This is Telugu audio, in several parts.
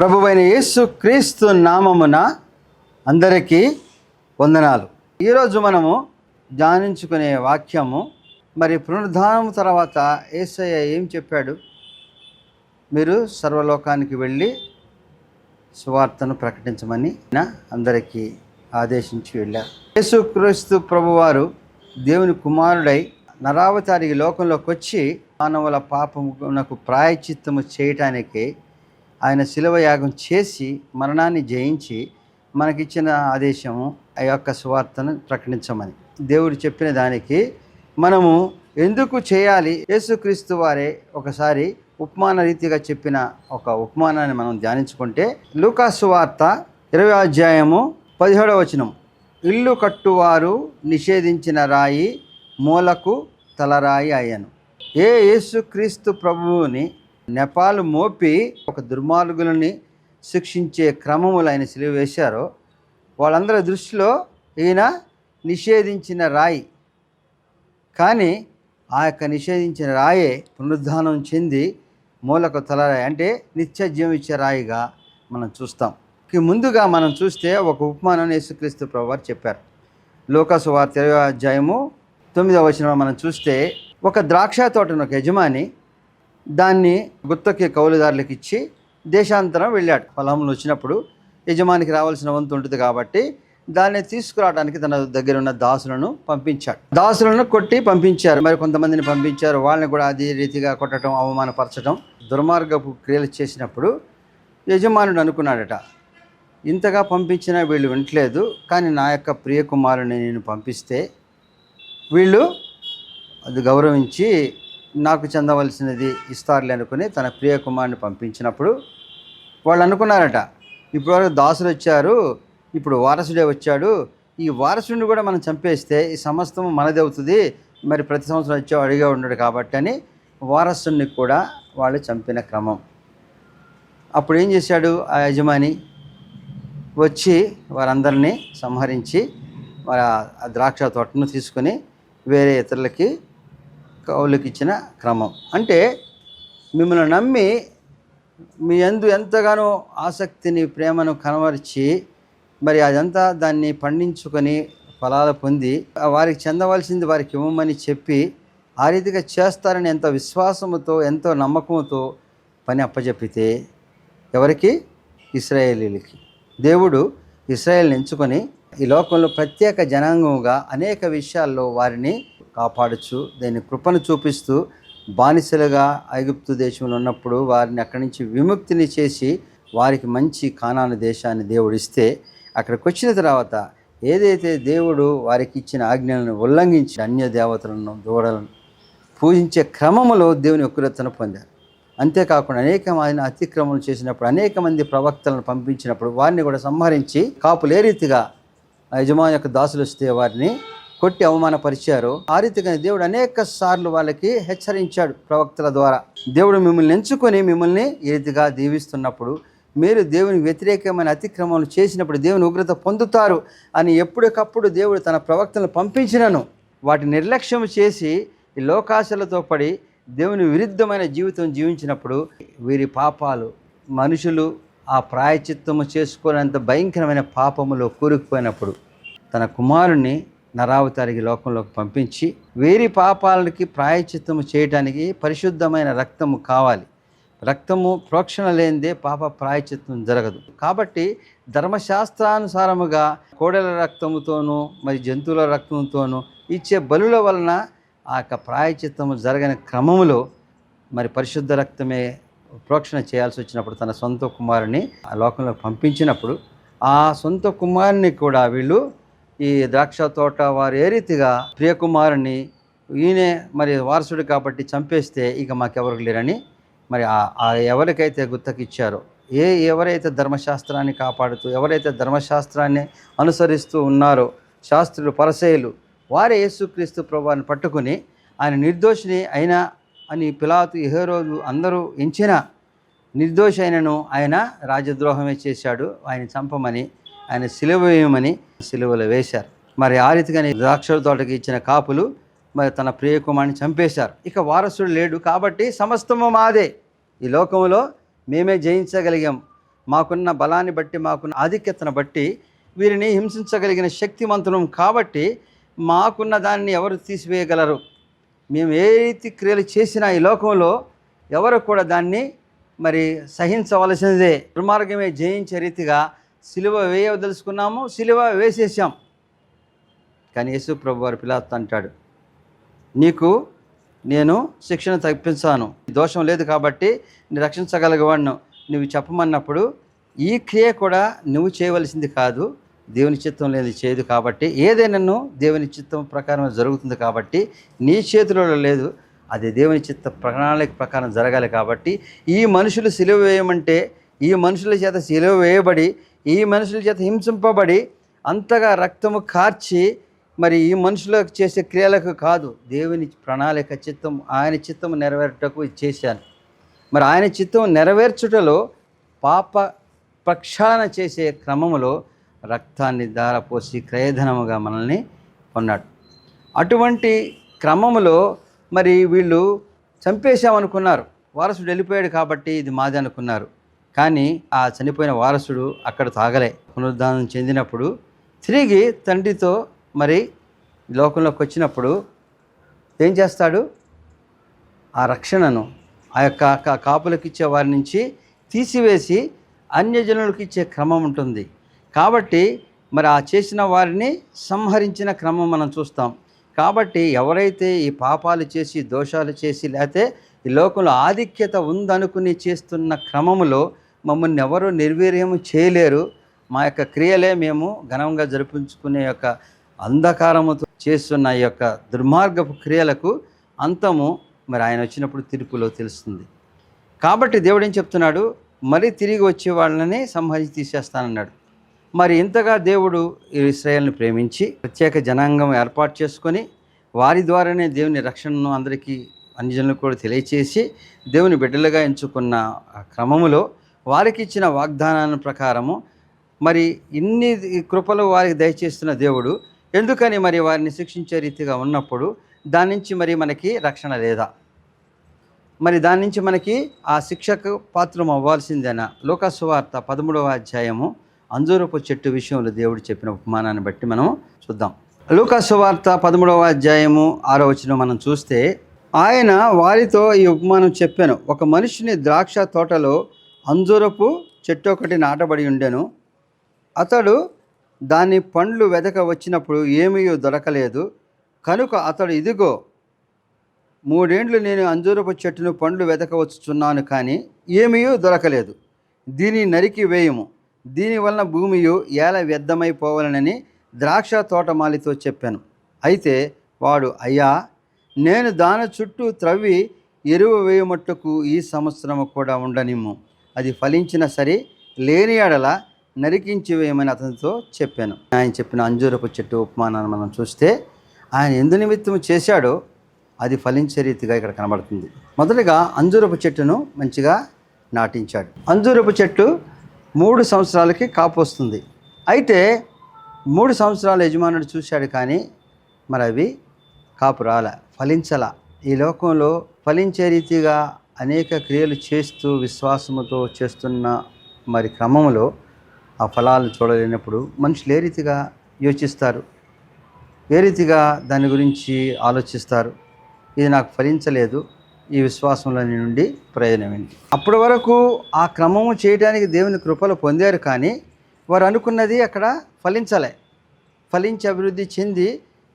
ప్రభువైన యేసు క్రీస్తు నామమున అందరికీ వందనాలు. ఈరోజు మనము ధ్యానించుకునే వాక్యము, మరి పునరుద్ధానం తర్వాత యేసయ్య ఏం చెప్పాడు? మీరు సర్వలోకానికి వెళ్ళి సువార్తను ప్రకటించమని అందరికీ ఆదేశించి వెళ్ళారు. యేసుక్రీస్తు ప్రభువారు దేవుని కుమారుడై నరావతారి లోకంలోకి వచ్చి మానవుల పాపమునకు ప్రాయశ్చిత్తము చేయటానికి ఆయన శిలువ యాగం చేసి మరణాన్ని జయించి మనకిచ్చిన ఆదేశము ఆ యొక్క సువార్తను ప్రకటించమని. దేవుడు చెప్పిన దానికి మనము ఎందుకు చేయాలి? యేసుక్రీస్తు వారే ఒకసారి ఉపమాన రీతిగా చెప్పిన ఒక ఉపమానాన్ని మనం ధ్యానించుకుంటే, లూకా సువార్త 20వ అధ్యాయము 17వ వచనం. ఇల్లు కట్టువారు నిషేధించిన రాయి మూలకు తలరాయి అయ్యను. యేసుక్రీస్తు ప్రభువుని నెపాలు మోపి ఒక దుర్మార్గులని శిక్షించే క్రమములు ఆయన సిలువ వేశారో, వాళ్ళందరి దృష్టిలో ఈయన నిషేధించిన రాయి. కానీ ఆ యొక్క నిషేధించిన రాయే పునరుద్ధానం చెంది మూలకు తలరాయి, అంటే నిత్య జీవం ఇచ్చే రాయిగా మనం చూస్తాం. ముందుగా మనం చూస్తే ఒక ఉపమానం యేసుక్రీస్తు ప్రభువారు చెప్పారు. లూకా సువార్త 20వ అధ్యాయము 9వ వచనం మనం చూస్తే, ఒక ద్రాక్ష తోటను ఒక యజమాని దాన్ని గుత్తకి కౌలుదారులకు ఇచ్చి దేశాంతరం వెళ్ళాడు. పొలంలో వచ్చినప్పుడు యజమానికి రావాల్సిన వంతు ఉంటుంది కాబట్టి దాన్ని తీసుకురావడానికి తన దగ్గర ఉన్న దాసులను పంపించాడు. దాసులను కొట్టి పంపించారు. మరి కొంతమందిని పంపించారు, వాళ్ళని కూడా అదే రీతిగా కొట్టడం, అవమానపరచడం, దుర్మార్గపు క్రియలు చేసినప్పుడు యజమానుడు అనుకున్నాడట, ఇంతగా పంపించినా వీళ్ళు వింటలేదు, కానీ నా యొక్క ప్రియ కుమారుని నేను పంపిస్తే వీళ్ళు అది గౌరవించి నాకు చెందవలసినది ఇస్తారులే అనుకుని తన ప్రియ కుమారుని పంపించినప్పుడు వాళ్ళు అనుకున్నారట, ఇప్పటివరకు దాసులు వచ్చారు, ఇప్పుడు వారసుడే వచ్చాడు, ఈ వారసుడిని కూడా మనం చంపేస్తే ఈ సమస్తము మనది అవుతుంది, మరి ప్రతి సంవత్సరం వచ్చి అడిగా ఉన్నాడు కాబట్టి అని వారసుడిని కూడా వాళ్ళు చంపిన క్రమం. అప్పుడు ఏం చేశాడు ఆ యజమాని? వచ్చి వారందరినీ సంహరించి మరి ఆ ద్రాక్ష తోటను తీసుకొని వేరే ఇతరులకి కౌలుకి ఇచ్చిన క్రమం. అంటే మిమ్మల్ని నమ్మి మీ యందు ఎంతగానో ఆసక్తిని, ప్రేమను కనబరిచి మరి అదంతా దాన్ని పండించుకొని ఫలాలు పొంది వారికి చెందవలసింది వారికి ఇవ్వమని చెప్పి ఆ రీతిగా చేస్తారని ఎంతో విశ్వాసముతో, ఎంతో నమ్మకంతో పని అప్పచెప్పితే ఎవరికి? ఇశ్రాయేలీలకి. దేవుడు ఇశ్రాయేల్ని ఎంచుకొని ఈ లోకంలో ప్రత్యేక జనాంగంగా అనేక విషయాల్లో వారిని కాపాడుచు, దాని కృపను చూపిస్తూ, బానిసలుగా ఐగుప్తు దేశంలో ఉన్నప్పుడు వారిని అక్కడి నుంచి విముక్తిని చేసి వారికి మంచి కానాను దేశాన్ని దేవుడు ఇస్తే, అక్కడికి వచ్చిన తర్వాత ఏదైతే దేవుడు వారికి ఇచ్చిన ఆజ్ఞలను ఉల్లంఘించి అన్య దేవతలను, దూడలను పూజించే క్రమములో దేవుని ఉగ్రతను పొందారు. అంతేకాకుండా అనేక మంది అతిక్రమం చేసినప్పుడు, అనేక మంది ప్రవక్తలను పంపించినప్పుడు వారిని కూడా సంహరించి, కాపులు ఏ రీతిగా యజమాని యొక్క దాసులు వస్తే వారిని కొట్టి అవమానపరిచారు, ఆ రీతిగా దేవుడు అనేక సార్లు వాళ్ళకి హెచ్చరించాడు ప్రవక్తల ద్వారా. దేవుడు మిమ్మల్ని ఎంచుకొని మిమ్మల్ని ఈ రీతిగా దీవిస్తున్నప్పుడు మీరు దేవుని వ్యతిరేకమైన అతిక్రమాలు చేసినప్పుడు దేవుని ఉగ్రత పొందుతారు అని ఎప్పటికప్పుడు దేవుడు తన ప్రవక్తలను పంపించినను వాటి నిర్లక్ష్యం చేసి ఈ లోకాశలతో పడి దేవుని విరుద్ధమైన జీవితం జీవించినప్పుడు వీరి పాపాలు, మనుషులు ఆ ప్రాయచిత్తము చేసుకునేంత భయంకరమైన పాపములో కూరుకుపోయినప్పుడు తన కుమారుణ్ణి నరావతారికి లోకంలోకి పంపించి వీరి పాపాలకి ప్రాయచిత్తము చేయటానికి పరిశుద్ధమైన రక్తము కావాలి. రక్తము ప్రోక్షణ లేనిదే పాప ప్రాయచిత్తం జరగదు. కాబట్టి ధర్మశాస్త్రానుసారముగా కోడెల రక్తముతోనూ మరి జంతువుల రక్తంతోనూ ఇచ్చే బలుల వలన ఆ యొక్క ప్రాయచిత్తము జరగని క్రమములో మరి పరిశుద్ధ రక్తమే ప్రోక్షణ చేయాల్సి వచ్చినప్పుడు తన సొంత కుమారుని ఆ లోకంలో పంపించినప్పుడు ఆ సొంత కుమారుని కూడా వీళ్ళు ఈ ద్రాక్ష తోట వారు ఏ రీతిగా ప్రియకుమారుని ఈయనే మరి వారసుడు కాబట్టి చంపేస్తే ఇక మాకెవరికి లేరని మరి ఎవరికైతే గుత్తకిచ్చారో, ఎవరైతే ధర్మశాస్త్రాన్ని కాపాడుతూ, ఎవరైతే ధర్మశాస్త్రాన్ని అనుసరిస్తూ ఉన్నారో శాస్త్రులు, పరిసయ్యులు, వారే యేసుక్రీస్తు ప్రభువుని పట్టుకుని ఆయన నిర్దోషిని అయినా అని పిలాతు, హేరోదు అందరూ ఎంచిన నిర్దోషి అయినను ఆయన రాజద్రోహమే చేశాడు, ఆయన చంపమని, ఆయన సిలువ వేయమని సిలువలో వేశారు. మరి ఆ రీతిగానే ద్రాక్ష తోటకి ఇచ్చిన కాపులు మరి తన ప్రియకుమారుని చంపేశారు. ఇక వారసుడు లేడు కాబట్టి సమస్తము మాదే, ఈ లోకంలో మేమే జయించగలిగాం, మాకున్న బలాన్ని బట్టి, మాకున్న ఆధిక్యతను బట్టి వీరిని హింసించగలిగిన శక్తిమంతులం కాబట్టి మాకున్న దాన్ని ఎవరు తీసివేయగలరు? మేము ఏ రీతి క్రియలు చేసినా ఈ లోకంలో ఎవరు కూడా దాన్ని మరి సహించవలసినదే. దుర్మార్గమే జయించే రీతిగా సిలువ వేయదలుచుకున్నాము, సిలువ వేసేసాం. కానీ యేసు ప్రభు వారు పిలాతుతో అంటాడు, నీకు నేను శిక్షణ తప్పించాను, దోషం లేదు కాబట్టి నేను రక్షించగలిగేవాడిను నువ్వు చెప్పమన్నప్పుడు, ఈ క్రియ కూడా నువ్వు చేయవలసింది కాదు, దేవుని చిత్తం లేని చేయదు కాబట్టి, ఏదైనాను దేవుని చిత్తం ప్రకారం జరుగుతుంది కాబట్టి నీ చేతిలో లేదు, అది దేవుని చిత్త ప్రణాళిక ప్రకారం జరగాలి. కాబట్టి ఈ మనుషులు సిలువ వేయమంటే, ఈ మనుషుల చేత సిలువ వేయబడి, ఈ మనుషుల చేత హింసింపబడి అంతగా రక్తము కార్చి మరి ఈ మనుషులకు చేసే క్రియలకు కాదు, దేవుని ప్రణాళిక చిత్తం, ఆయన చిత్తం నెరవేర్టకు చేశాను. మరి ఆయన చిత్తం నెరవేర్చుటలో పాప ప్రక్షాళన చేసే క్రమములో రక్తాన్ని ధారపోసి క్రయధనముగా మనల్ని కొన్నాడు. అటువంటి క్రమములో మరి వీళ్ళు చంపేశామనుకున్నారు, వారసుడు వెళ్ళిపోయాడు కాబట్టి ఇది మాది అనుకున్నారు. కానీ ఆ చనిపోయిన వారసుడు అక్కడ తాగలే. పునరుద్ధానం చెందినప్పుడు తిరిగి తండ్రితో మరి లోకంలోకి వచ్చినప్పుడు ఏం చేస్తాడు? ఆ రక్షణను ఆ యొక్క కాపులకు ఇచ్చే వారి నుంచి తీసివేసి అన్యజనులకు ఇచ్చే క్రమం ఉంటుంది. కాబట్టి మరి ఆ చేసిన వారిని సంహరించిన క్రమం మనం చూస్తాం. కాబట్టి ఎవరైతే ఈ పాపాలు చేసి, దోషాలు చేసి, లేకపోతే ఈ లోకంలో ఆధిక్యత ఉందనుకుని చేస్తున్న క్రమములో మమ్మల్ని ఎవరు నిర్వీర్యము చేయలేరు, మా యొక్క క్రియలే మేము ఘనంగా జరిపించుకునే యొక్క అంధకారముతో చేస్తున్న ఈ యొక్క దుర్మార్గపు క్రియలకు అంతము మరి ఆయన వచ్చినప్పుడు తీర్పులో తెలుస్తుంది. కాబట్టి దేవుడు ఏం చెప్తున్నాడు? మరి తిరిగి వచ్చే వాళ్ళని సంహరించి తీసేస్తానన్నాడు. మరి ఇంతగా దేవుడు ఇశ్రాయేలును ప్రేమించి ప్రత్యేక జనాంగం ఏర్పాటు చేసుకొని వారి ద్వారానే దేవుని రక్షణను అందరికీ అన్ని జనులకు కూడా తెలియచేసి దేవుని బిడ్డలుగా ఎంచుకున్న క్రమములో వారికి ఇచ్చిన వాగ్దానాల ప్రకారము మరి ఇన్ని కృపలు వారికి దయచేస్తున్న దేవుడు ఎందుకని మరి వారిని శిక్షించే రీతిగా ఉన్నప్పుడు దాని నుంచి మరి మనకి రక్షణ లేదా? మరి దాని నుంచి మనకి ఆ శిక్షకు పాత్రం అవ్వాల్సిందేనా? లూకా సువార్త 13వ అధ్యాయము అంజూరపు చెట్టు విషయంలో దేవుడు చెప్పిన ఉపమానాన్ని బట్టి మనం చూద్దాం. లూకా సువార్త 13వ అధ్యాయము 6వ వచనం మనం చూస్తే, ఆయన వారితో ఈ ఉపమానం చెప్పాను. ఒక మనిషిని ద్రాక్ష తోటలో అంజూరపు చెట్టు ఒకటి నాటబడి ఉండెను. అతడు దాని పండ్లు వెదక వచ్చినప్పుడు ఏమీ దొరకలేదు. కనుక అతడు, ఇదిగో 3 ఏండ్లు నేను అంజూరపు చెట్టును పండ్లు వెదక వచ్చుచున్నాను, కానీ ఏమీ దొరకలేదు. దీన్ని నరికి వేయము, దీనివలన భూమియు ఏల వ్యర్థమైపోవాలనని ద్రాక్ష తోటమాలితో చెప్పాను. అయితే వాడు, అయ్యా, నేను దాని చుట్టూ త్రవ్వి ఎరువు వేయమట్టుకు ఈ సంవత్సరము కూడా ఉండనిమ్ము, అది ఫలించిన సరే, లేని ఎడల నరికించి వేయమని అతనితో చెప్పాను. ఆయన చెప్పిన అంజూరపు చెట్టు ఉపమానాన్ని మనం చూస్తే ఆయన ఎందు నిమిత్తం చేశాడో అది ఫలించే రీతిగా ఇక్కడ కనబడుతుంది. మొదటిగా అంజూరపు చెట్టును మంచిగా నాటించాడు. అంజూరపు చెట్టు 3 సంవత్సరాలకి కాపు వస్తుంది. అయితే 3 సంవత్సరాలు యజమానుడు చూశాడు, కానీ మరి అవి కాపు రాలే, ఫలించలా. ఈ లోకంలో ఫలించే రీతిగా అనేక క్రియలు చేస్తూ విశ్వాసముతో చేస్తున్న మరి క్రమంలో ఆ ఫలాలు చూడలేనప్పుడు మనుషులు ఏ రీతిగా యోచిస్తారు, ఏ రీతిగా దాని గురించి ఆలోచిస్తారు? ఇది నాకు ఫలించలేదు, ఈ విశ్వాసంలో నుండి ప్రయోజనం ఏంటి? అప్పటి వరకు ఆ క్రమము చేయడానికి దేవుని కృపలు పొందారు, కానీ వారు అనుకున్నది అక్కడ ఫలించలే. ఫలించి అభివృద్ధి చెంది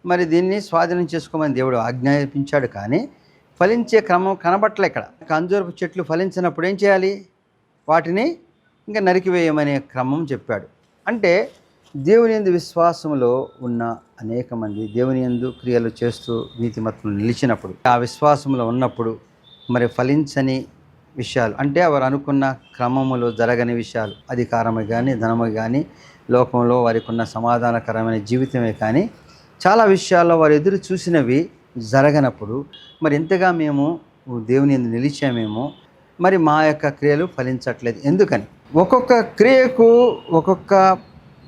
మరి దీన్ని స్వాధీనం చేసుకోమని దేవుడు ఆజ్ఞాపించాడు, కానీ ఫలించే క్రమం కనబట్టలే. ఇక్కడ అంజూరపు చెట్లు ఫలించినప్పుడు ఏం చేయాలి? వాటిని ఇంకా నరికివేయమనే క్రమం చెప్పాడు. అంటే దేవుని యందు విశ్వాసంలో ఉన్న అనేక మంది దేవుని యందు క్రియలు చేస్తూ నీతిమత్తులు నిలిచినప్పుడు, ఆ విశ్వాసంలో ఉన్నప్పుడు మరి ఫలించని విషయాలు, అంటే వారు అనుకున్న క్రమములో జరగని విషయాలు, అధికారమే కానీ, ధనమే కానీ, లోకంలో వారికి ఉన్న సమాధానకరమైన జీవితమే కానీ, చాలా విషయాల్లో వారు ఎదురు చూసినవి జరగనప్పుడు మరి ఎంతగా మేము దేవుని యందు నిలిచామేమో, మరి మా యొక్క క్రియలు ఫలించట్లేదు. ఎందుకని? ఒక్కొక్క క్రియకు ఒక్కొక్క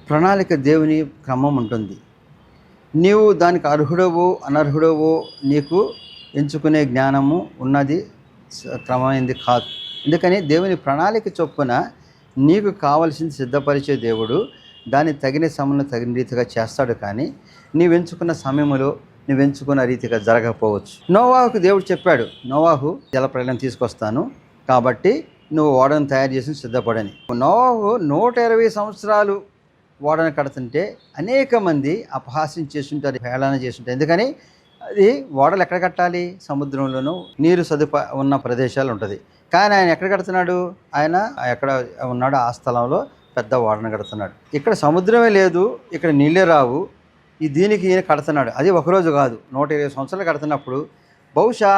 ప్రణాళిక, దేవుని క్రమం ఉంటుంది. నీవు దానికి అర్హుడవో అనర్హుడవో నీకు ఎంచుకునే జ్ఞానము ఉన్నది, క్రమమైంది కాదు. ఎందుకని? దేవుని ప్రణాళిక చొప్పున నీకు కావలసింది సిద్ధపరిచే దేవుడు దాన్ని తగిన సమయంలో తగిన రీతిగా చేస్తాడు. కానీ నీవెంచుకున్న సమయంలో నువ్వెంచుకున్న రీతిగా జరగకపోవచ్చు. నోవాహుకు దేవుడు చెప్పాడు, నోవాహు జలప్రళయం తీసుకొస్తాను కాబట్టి నువ్వు ఓడను తయారు చేసి సిద్ధపడని. నోవాహు 120 సంవత్సరాలు ఓడను కడుతుంటే అనేక మంది అపహాస్యం చేస్తుంటారు, హేళన చేస్తుంటారు. ఎందుకని? అది ఓడలు ఎక్కడ కట్టాలి? సముద్రంలోనూ నీరు ఉన్న ప్రదేశాలు ఉంటుంది. కానీ ఆయన ఎక్కడ కడుతున్నాడు? ఆయన ఎక్కడ ఉన్నాడో ఆ స్థలంలో పెద్ద ఓడను కడుతున్నాడు. ఇక్కడ సముద్రమే లేదు, ఇక్కడ నీళ్ళే రావు, దీనికి ఈయన కడుతున్నాడు. అది ఒకరోజు కాదు, 120 సంవత్సరాలు కడుతున్నప్పుడు బహుశా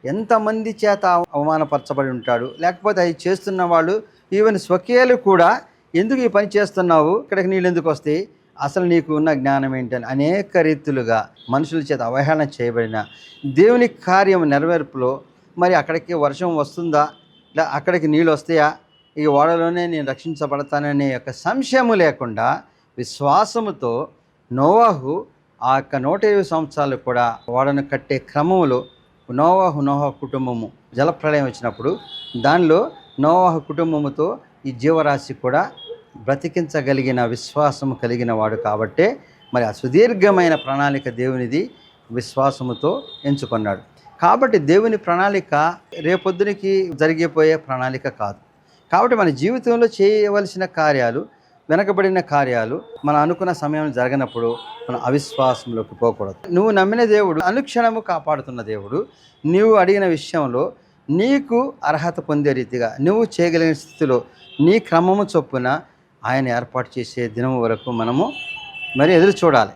ఎంతమంది చేత అవమానపరచబడి ఉంటాడు. లేకపోతే అది చేస్తున్న వాళ్ళు ఈవెన్ స్వకీయులు కూడా ఎందుకు ఈ పని చేస్తున్నావు, ఇక్కడికి నీళ్ళు ఎందుకు వస్తాయి, అసలు నీకు ఉన్న జ్ఞానం ఏంటని అనేక రీతులుగా మనుషుల చేత అవహేళన చేయబడిన దేవుని కార్యం నెరవేర్పులో మరి అక్కడికి వర్షం వస్తుందా, ఇలా అక్కడికి నీళ్ళు వస్తాయా, ఈ ఓడలోనే నేను రక్షించబడతాననే యొక్క సంశయము లేకుండా విశ్వాసముతో నోవాహు ఆ యొక్క 120 సంవత్సరాలు కూడా ఓడను కట్టే క్రమంలో నోవాహు కుటుంబము జలప్రళయం వచ్చినప్పుడు దానిలో నోవాహు కుటుంబముతో ఈ జీవరాశి కూడా బ్రతికించగలిగిన విశ్వాసము కలిగిన వాడు కాబట్టే మరి ఆ సుదీర్ఘమైన ప్రణాళిక దేవునిది విశ్వాసముతో ఎంచుకున్నాడు. కాబట్టి దేవుని ప్రణాళిక రేపొద్దునికి జరిగిపోయే ప్రణాళిక కాదు. కాబట్టి మన జీవితంలో చేయవలసిన కార్యాలు, వెనకబడిన కార్యాలు మనం అనుకున్న సమయం జరగనప్పుడు మనం అవిశ్వాసంలోకి పోకూడదు. నువ్వు నమ్మిన దేవుడు అనుక్షణము కాపాడుతున్న దేవుడు. నీవు అడిగిన విషయంలో నీకు అర్హత పొందే రీతిగా నువ్వు చేయగలిగిన స్థితిలో నీ క్రమము చొప్పున ఆయన ఏర్పాటు చేసే దినం వరకు మనము మరి ఎదురు చూడాలి.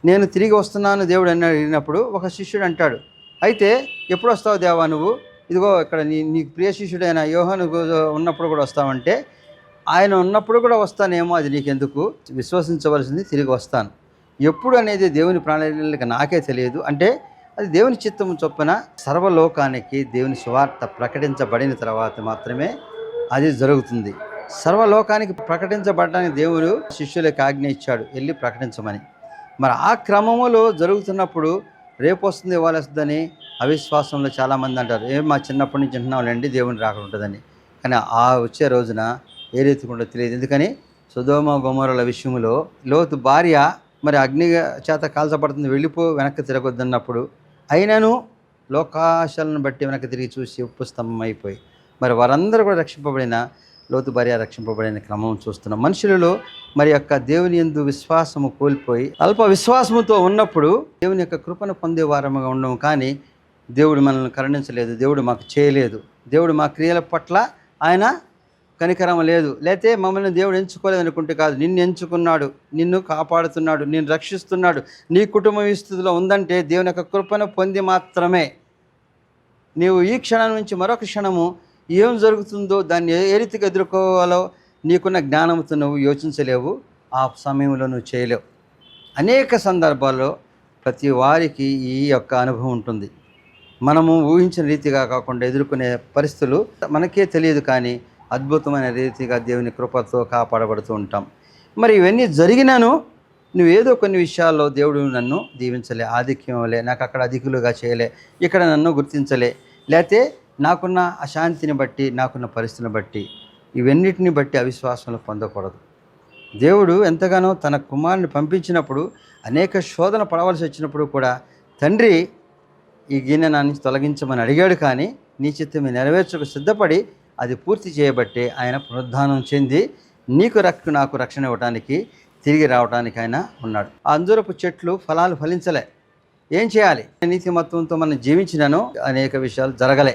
నేను తిరిగి వస్తున్నాను దేవుడు అని అడిగినప్పుడు ఒక శిష్యుడు అంటాడు, అయితే ఎప్పుడు వస్తావు దేవా నువ్వు? ఇదిగో ఇక్కడ నీకు ప్రియ శిష్యుడైన యోహాను ఉన్నప్పుడు కూడా వస్తావంటే, ఆయన ఉన్నప్పుడు కూడా వస్తానేమో, అది నీకెందుకు, విశ్వసించవలసింది తిరిగి వస్తాను. ఎప్పుడు అనేది దేవుని ప్రణాళిక నాకే తెలియదు. అంటే అది దేవుని చిత్తము చొప్పున సర్వలోకానికి దేవుని సువార్త ప్రకటించబడిన తర్వాత మాత్రమే అది జరుగుతుంది. సర్వలోకానికి ప్రకటించబడడానికి దేవుడు శిష్యులకు ఆజ్ఞ ఇచ్చాడు, వెళ్ళి ప్రకటించమని. మరి ఆ క్రమములో జరుగుతున్నప్పుడు రేపు వస్తుంది ఇవాళ వస్తుందని అవిశ్వాసంలో చాలామంది అంటారు, మా చిన్నప్పటి నుంచి వింటున్నాంలేండి దేవుని రాకడ ఉంటుందని. కానీ ఆ వచ్చే రోజున ఏ రీతిగా ఉండదో తెలియదు. ఎందుకని సొదొమ గొమొర్రాల విషయంలో లోతు భార్య మరి అగ్ని చేత కాల్చబడుతుంది, వెళ్ళిపో వెనక్కి తిరగొద్దన్నప్పుడు అయినను లోకాశాలను బట్టి వెనక్కి తిరిగి చూసి ఉప్పు స్తంభం అయిపోయి మరి వారందరూ కూడా రక్షింపబడిన లోతు భార్య రక్షింపబడిన క్రమం చూస్తున్నాం. మనుషులలో మరి యొక్క దేవుని యందు విశ్వాసము కోల్పోయి అల్ప విశ్వాసముతో ఉన్నప్పుడు దేవుని యొక్క కృపను పొందే వారముగా ఉండము. కానీ దేవుడు మనల్ని కరుణించలేదు, దేవుడు మాకు చేయలేదు, దేవుడు మా క్రియల పట్ల ఆయన కనికరం లేదు, లేతే మమ్మల్ని దేవుడు ఎంచుకోలేదు అనుకుంటే కాదు, నిన్ను ఎంచుకున్నాడు, నిన్ను కాపాడుతున్నాడు, నిన్ను రక్షిస్తున్నాడు. నీ కుటుంబం ఈ స్థితిలో ఉందంటే దేవుని యొక్క కృపను పొంది మాత్రమే. నీవు ఈ క్షణం నుంచి మరొక క్షణము ఏం జరుగుతుందో దాన్ని ఏ రీతిగా ఎదుర్కోవాలో నీకున్న జ్ఞానంతో నువ్వు యోచించలేవు, ఆ సమయంలో నువ్వు చేయలేవు. అనేక సందర్భాల్లో ప్రతి వారికి ఈ యొక్క అనుభవం ఉంటుంది. మనము ఊహించిన రీతిగా కాకుండా ఎదుర్కొనే పరిస్థితులు మనకే తెలియదు, కానీ అద్భుతమైన రీతిగా దేవుని కృపతో కాపాడబడుతూ ఉంటాం. మరి ఇవన్నీ జరిగినాను నువ్వేదో కొన్ని విషయాల్లో దేవుడు నన్ను దీవించలే, ఆధిక్యం ఇవ్వలే, నాకు అక్కడ అధికులుగా చేయలే, ఇక్కడ నన్ను గుర్తించలే, లేతే నాకున్న అశాంతిని బట్టి, నాకున్న పరిస్థితిని బట్టి, ఇవన్నిటిని బట్టి అవిశ్వాసంలో పొందకూడదు. దేవుడు ఎంతగానో తన కుమారుని పంపించినప్పుడు అనేక శోధన పడవలసి వచ్చినప్పుడు కూడా తండ్రి ఈ గిన్నె నా నుంచి తొలగించమని అడిగాడు. కానీ నీ చిత్తమే నెరవేర్చకు సిద్ధపడి అది పూర్తి చేయబట్టే ఆయన పునరుద్ధానం చెంది నాకు రక్షణ ఇవ్వడానికి, తిరిగి రావడానికి ఆయన ఉన్నాడు. ఆ అంజూరపు చెట్లు ఫలాలు ఫలించలే, ఏం చేయాలి? నీతిమత్వంతో మనం జీవించినను అనేక విషయాలు జరగలే,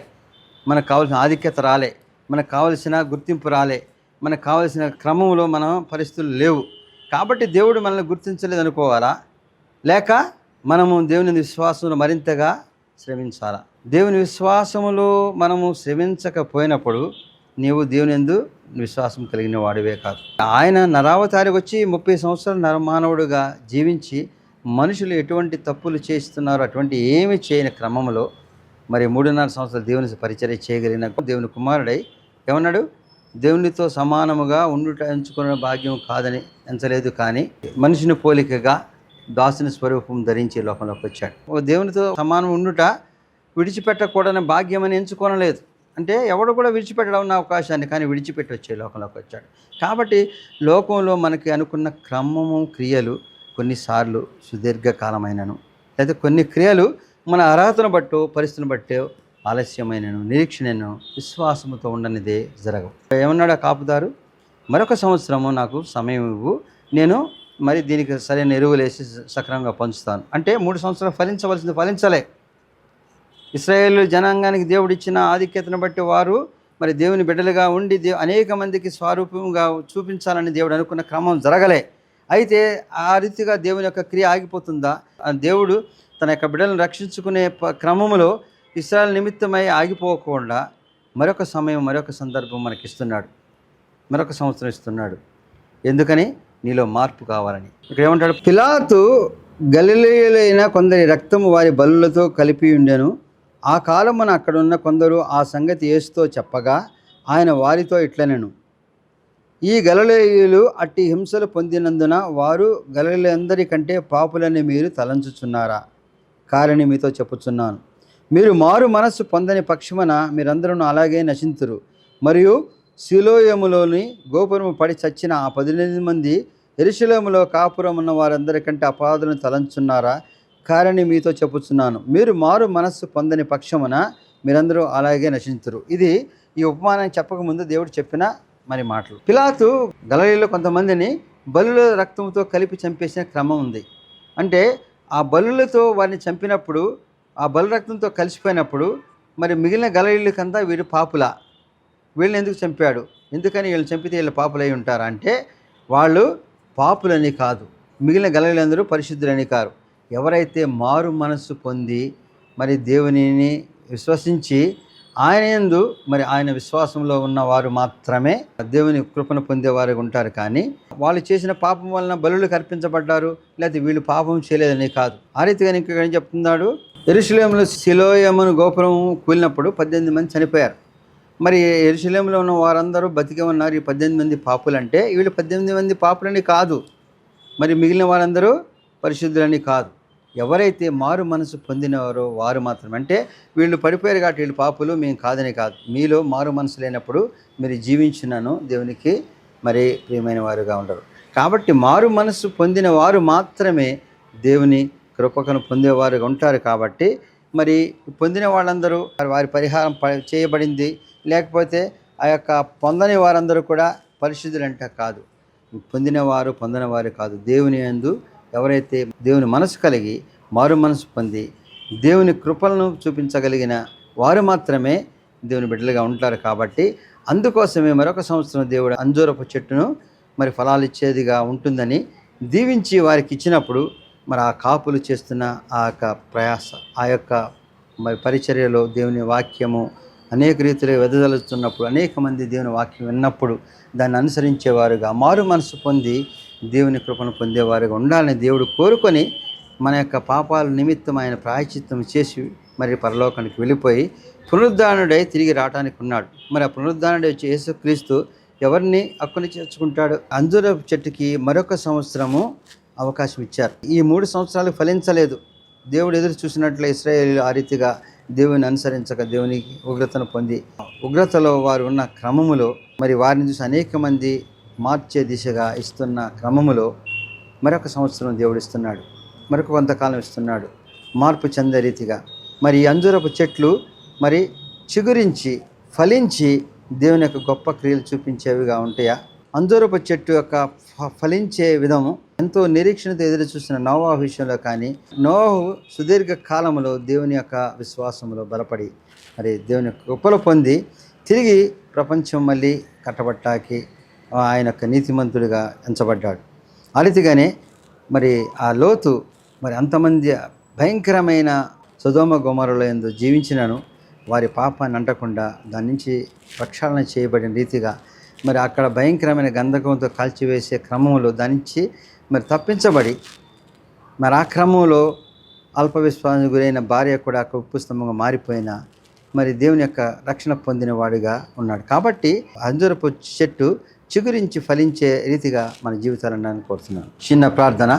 మనకు కావాల్సిన ఆధిక్యత రాలే, మనకు కావలసిన గుర్తింపు రాలే, మనకు కావలసిన క్రమంలో మన పరిస్థితులు లేవు. కాబట్టి దేవుడు మనల్ని గుర్తించలేదు అనుకోవాలా, లేక మనము దేవుని విశ్వాసంలో మరింతగా శ్రమించాలా? దేవుని విశ్వాసములో మనము శ్రమించకపోయినప్పుడు నీవు దేవుని యందు విశ్వాసం కలిగిన వాడివే కాదు. ఆయన నరావతారికి వచ్చి 30 సంవత్సరాలు నరమానవుడుగా జీవించి మనుషులు ఎటువంటి తప్పులు చేస్తున్నారు అటువంటి ఏమి చేయని క్రమంలో మరి 3.5 సంవత్సరాలు దేవుని పరిచర్య చేయగలిగిన దేవుని కుమారుడై ఏమన్నాడు? దేవునితో సమానముగా ఉండుట ఎంచుకున్న భాగ్యం కాదని ఎంచలేదు, కానీ మనిషిని పోలికగా దాసుని స్వరూపం ధరించి లోకంలోకి వచ్చాడు. దేవునితో సమానం ఉండుట విడిచిపెట్టకూడని భాగ్యం అని ఎంచుకోనలేదు. అంటే ఎవడు కూడా విడిచిపెట్టడం ఉన్న అవకాశాన్ని, కానీ విడిచిపెట్టి వచ్చే లోకంలోకి వచ్చాడు. కాబట్టి లోకంలో మనకి అనుకున్న క్రమము క్రియలు కొన్నిసార్లు సుదీర్ఘకాలమైనను, లేదా కొన్ని క్రియలు మన అర్హతను బట్టో పరిస్థితిని బట్టో ఆలస్యమైనను, నిరీక్షణను విశ్వాసముతో ఉండనిదే జరగవు. ఏమన్నాడు ఆ కాపుదారు? మరొక సంవత్సరము నాకు సమయం ఇవ్వు, నేను మరి దీనికి సరైన ఎరువులు వేసి సక్రమంగా పంచుతాను. అంటే 3 సంవత్సరాలు ఫలించవలసింది ఫలించలే. ఇశ్రాయేలు జనాంగానికి దేవుడు ఇచ్చిన ఆధిక్యతను బట్టి వారు మరి దేవుని బిడ్డలుగా ఉండి అనేక మందికి స్వరూపంగా చూపించాలని దేవుడు అనుకున్న క్రమం జరగలే. అయితే ఆ రీతిగా దేవుని యొక్క క్రియ ఆగిపోతుందా? ఆ దేవుడు తన యొక్క బిడ్డలను రక్షించుకునే క్రమంలో ఇశ్రాయేలు నిమిత్తమై ఆగిపోకుండా మరొక సమయం, మరొక సందర్భం మనకిస్తున్నాడు. మరొక సంవత్సరం ఇస్తున్నాడు. ఎందుకని? నీలో మార్పు కావాలని. ఇక్కడ ఏమంటాడు? పిలాతు గలిలయులైన కొందరి రక్తము వారి బలులతో కలిపి ఉండెను. ఆ కాలమున అక్కడున్న కొందరు ఆ సంగతి యేసుతో చెప్పగా ఆయన వారితో ఇట్లనెను, ఈ గలిలయులు అట్టి హింసలు పొందినందున వారు గలిలయులందరికంటే పాపులని మీరు తలంచుచున్నారా? కారణి మీతో చెప్పుచున్నాను, మీరు మారు మనస్సు పొందని పక్షమున మీరందరూ అలాగే నశింతురు. మరియు సిలోయములోని గోపురము పడి చచ్చిన ఆ 18 మంది యెరూషలేములో కాపురం ఉన్న వారందరికంటే అపరాధులను తలంచున్నారా? కారణి మీతో చెప్పుచున్నాను, మీరు మారు మనస్సు పొందని పక్షమున మీరందరూ అలాగే నశింతురు. ఇది ఈ ఉపమానం చెప్పకముందు దేవుడు చెప్పిన మరి మాటలు. పిలాతు గలిలయలో కొంతమందిని బలుల రక్తంతో కలిపి చంపేసిన క్రమం ఉంది. అంటే ఆ బలులతో వారిని చంపినప్పుడు, ఆ బలు రక్తంతో కలిసిపోయినప్పుడు మరి మిగిలిన గలిలయులకంతా వీరు పాపులా, వీళ్ళని ఎందుకు చంపాడు? ఎందుకని వీళ్ళు చంపితే వీళ్ళు పాపులై ఉంటారా? అంటే వాళ్ళు పాపులని కాదు, మిగిలిన గలిలయులందరూ పరిశుద్ధులని కారు. ఎవరైతే మారు మనస్సు పొంది మరి దేవునిని విశ్వసించి ఆయన యందు మరి ఆయన విశ్వాసంలో ఉన్నవారు మాత్రమే దేవుని కృపను పొందేవారు ఉంటారు. కానీ వాళ్ళు చేసిన పాపం వలన బలులకు అర్పించబడ్డారు, లేకపోతే వీళ్ళు పాపం చేయలేదని కాదు. ఆ రీతిగా ఇంకా ఏం చెప్తున్నాడు? యెరూషలేములో సిలోయమును గోపురం కూలినప్పుడు 18 మంది చనిపోయారు. మరి యెరూషలేములో ఉన్న వారందరూ బతికే ఉన్నారు. ఈ 18 మంది పాపులంటే వీళ్ళు 18 మంది పాపులని కాదు, మరి మిగిలిన వారందరూ పరిశుద్ధులని కాదు. ఎవరైతే మారు మనసు పొందినవారో వారు మాత్రమే. అంటే వీళ్ళు పడిపోయారు కాబట్టి వీళ్ళు పాపులు, మేము కాదని కాదు. మీలో మారు మనసు లేనప్పుడు మీరు జీవించినను దేవునికి మరి ప్రియమైన వారుగా ఉండరు. కాబట్టి మారు మనసు పొందిన వారు మాత్రమే దేవుని కృపకను పొందేవారుగా ఉంటారు. కాబట్టి మరి పొందిన వాళ్ళందరూ వారి పరిహారం చేయబడింది, లేకపోతే ఆ యొక్క పొందని వారందరూ కూడా పరిశుద్ధులంటే కాదు. పొందినవారు పొందనివారు కాదు. దేవుని యందు ఎవరైతే దేవుని మనసు కలిగి మారు మనసు పొంది దేవుని కృపలను చూపించగలిగిన వారు మాత్రమే దేవుని బిడ్డలుగా ఉంటారు. కాబట్టి అందుకోసమే మరొక సంవత్సరం దేవుడు అంజూరపు చెట్టును మరి ఫలాలు ఇచ్చేదిగా ఉంటుందని దీవించి వారికి ఇచ్చినప్పుడు మరి ఆ కాపులు చేస్తున్న ఆ యొక్క ప్రయాస, ఆ యొక్క మరి పరిచర్యలో దేవుని వాక్యము అనేక రీతిలో వెదజల్లుతున్నప్పుడు, అనేక మంది దేవుని వాక్యం విన్నప్పుడు దాన్ని అనుసరించేవారుగా మారు మనసు పొంది దేవుని కృపను పొందేవారుగా ఉండాలని దేవుడు కోరుకొని మన యొక్క పాపాల నిమిత్తం ఆయన ప్రాయశ్చిత్తం చేసి మరి పరలోకానికి వెళ్ళిపోయి పునరుద్ధానుడై తిరిగి రావడానికి ఉన్నాడు. మరి ఆ పునరుద్ధానుడై వచ్చి యేసుక్రీస్తు ఎవరిని హక్కుని చేర్చుకుంటాడు? అంజూరపు చెట్టుకి మరొక సంవత్సరము అవకాశం ఇచ్చారు. ఈ 3 సంవత్సరాలు ఫలించలేదు. దేవుడు ఎదురు చూసినట్లు ఇశ్రాయేలీయులు ఆ రీతిగా దేవుని అనుసరించక దేవుని ఉగ్రతను పొంది, ఉగ్రతలో వారు ఉన్న క్రమములో మరి వారిని చూసి అనేక మంది మార్చే దిశగా ఇస్తున్న క్రమములో మరొక సంవత్సరం దేవుడు ఇస్తున్నాడు, మరొక కొంతకాలం ఇస్తున్నాడు మార్పు చెందే రీతిగా. మరి ఈ అంజూరపు చెట్లు మరి చిగురించి ఫలించి దేవుని యొక్క గొప్ప క్రియలు చూపించేవిగా ఉంటాయా? అంజూరపు చెట్టు యొక్క ఫలించే విధము ఎంతో నిరీక్షణతో ఎదురు చూసిన నోవాహు విషయంలో కానీ, నోవాహు సుదీర్ఘ కాలంలో దేవుని యొక్క విశ్వాసంలో బలపడి మరి దేవుని కృపలు పొంది తిరిగి ప్రపంచం మళ్ళీ కట్టబట్టాకి ఆయన యొక్క నీతిమంతుడిగా ఎంచబడ్డాడు. ఆ రీతిగానే మరి ఆ లోతు మరి అంతమంది భయంకరమైన సొదొమ గొమొర్రాలో యందు జీవించినను వారి పాపాన్ని అంటకుండా దాని నుంచి ప్రక్షాళన చేయబడిన రీతిగా మరి అక్కడ భయంకరమైన గంధకంతో కాల్చివేసే క్రమంలో దాని నుంచి మరి తప్పించబడి మరి ఆ క్రమంలో అల్ప విశ్వాసానికి గురైన భార్య కూడా ఉప్పు స్తంభంగా మారిపోయిన మరి దేవుని యొక్క రక్షణ పొందిన వాడిగా ఉన్నాడు. కాబట్టి అంజూరపు చెట్టు చిగురించి ఫలించే రీతిగా మన జీవితాలను నేను కోరుతున్నాను. చిన్న ప్రార్థన.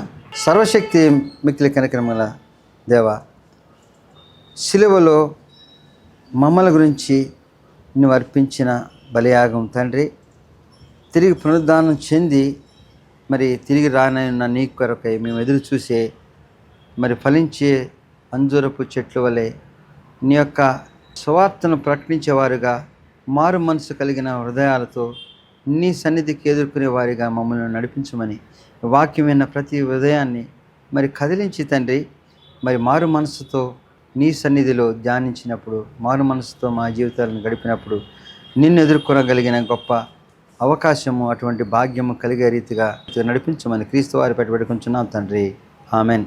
సర్వశక్తి మిక్కిలి కనికరముల దేవా, సిలువలో మమ్మల్ని గురించి నువ్వు అర్పించిన బలియాగం తండ్రి, తిరిగి పునరుద్ధానం చెంది మరి తిరిగి రానన్న నీ కొరకై మేము ఎదురు చూసే మరి ఫలించే అంజూరపు చెట్ల వలె నీ యొక్క సువార్తను ప్రకటించేవారుగా, మారు మనసు కలిగిన హృదయాలతో నీ సన్నిధికి ఎదుర్కొనే వారిగా మమ్మల్ని నడిపించమని, వాక్యమైన ప్రతి హృదయాన్ని మరి కదిలించి తండ్రి, మరి మారు మనసుతో నీ సన్నిధిలో ధ్యానించినప్పుడు, మారు మనసుతో మా జీవితాలను గడిపినప్పుడు నిన్ను ఎదుర్కొనగలిగిన గొప్ప అవకాశము, అటువంటి భాగ్యము కలిగే రీతిగా నడిపించమని క్రీస్తు వారి పెట్టుబడుకుంటున్నాం తండ్రి. ఆమెన్.